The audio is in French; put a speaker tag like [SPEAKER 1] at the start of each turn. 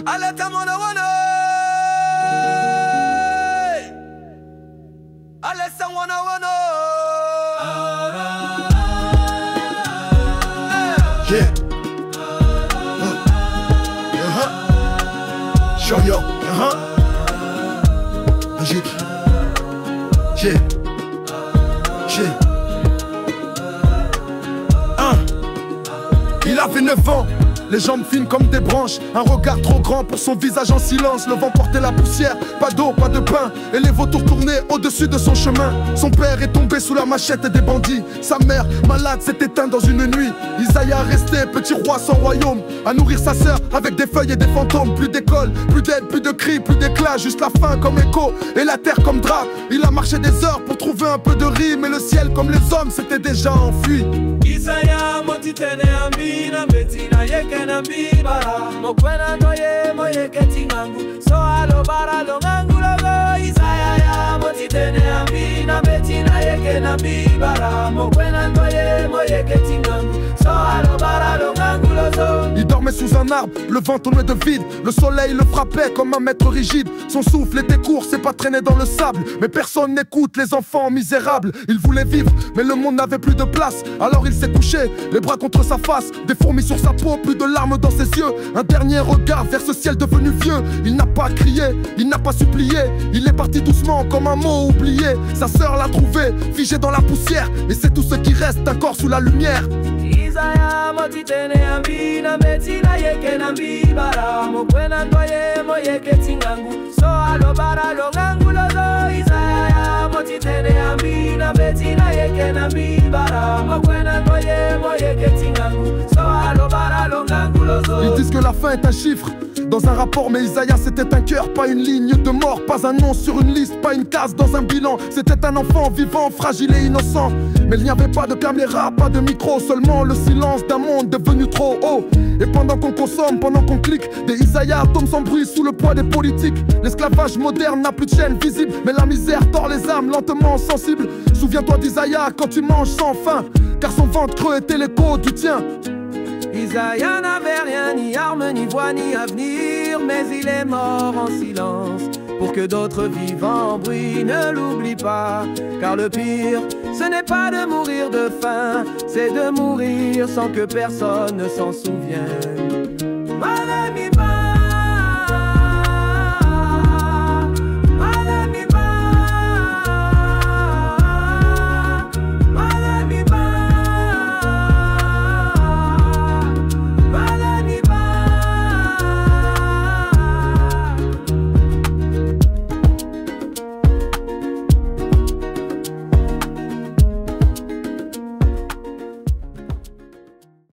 [SPEAKER 1] Aleta mwana wana Alessa wana wana
[SPEAKER 2] Yeah. Show yo. Magique. Yeah. Yeah. Il avait 9 ans. Les jambes fines comme des branches, un regard trop grand pour son visage en silence. Le vent portait la poussière, pas d'eau, pas de pain, et les vautours tournaient au-dessus de son chemin. Son père est tombé sous la machette des bandits. Sa mère, malade, s'est éteinte dans une nuit. Isaïa resté petit roi sans royaume, à nourrir sa sœur avec des feuilles et des fantômes. Plus d'école, plus d'aide, plus de cris, plus d'éclat, juste la faim comme écho et la terre comme drap. Il a marché des heures pour trouver un peu de rime, et le ciel comme les hommes s'était déjà enfui.
[SPEAKER 1] Isaïa motitene ambina betina yeke na mbibara mokwena noye moyeke tingangu so alo bara longangu logo Isaïa motitene ambina betina yeke na mbibara mokwena noye moyeke tingangu so alo bara longangu logo.
[SPEAKER 2] Il dormait sous un arbre, le vent tournait de vide, le soleil le frappait comme un maître rigide. Son souffle était court, c'est pas traîné dans le sable, mais personne n'écoute les enfants misérables. Il voulait vivre, mais le monde n'avait plus de place, alors il s'est couché, les bras contre sa face, des fourmis sur sa peau, plus de larmes dans ses yeux. Un dernier regard vers ce ciel devenu vieux. Il n'a pas crié, il n'a pas supplié, il est parti doucement comme un mot oublié. Sa sœur l'a trouvé, figé dans la poussière, et c'est tout ce qui reste d'un corps sous la lumière.
[SPEAKER 1] Isaïa motitene ambina betina yeke na mbibara mokwena ndoye moyeke tingangu so alo bara longangu lozo. Isaïa motitene ambina betina yeke na mbibara mokwena ndoye moyeke tingangu so alo bara longangu lozo.
[SPEAKER 2] Ils disent que la fin est un chiffre dans un rapport, mais Isaïa c'était un cœur, pas une ligne de mort, pas un nom sur une liste, pas une case dans un bilan. C'était un enfant vivant, fragile et innocent, mais il n'y avait pas de caméra, pas de micro, seulement le silence d'un monde devenu trop haut. Et pendant qu'on consomme, pendant qu'on clique, des Isaïa tombent sans bruit sous le poids des politiques. L'esclavage moderne n'a plus de chaîne visible, mais la misère tord les âmes lentement sensibles. Souviens-toi d'Isaïa quand tu manges sans faim, car son ventre creux était l'écho du tien.
[SPEAKER 1] Isaïa n'avait rien, ni arme, ni voix, ni avenir, mais il est mort en silence pour que d'autres vivants en bruit ne l'oublient pas. Car le pire, ce n'est pas de mourir de faim, c'est de mourir sans que personne ne s'en souvienne.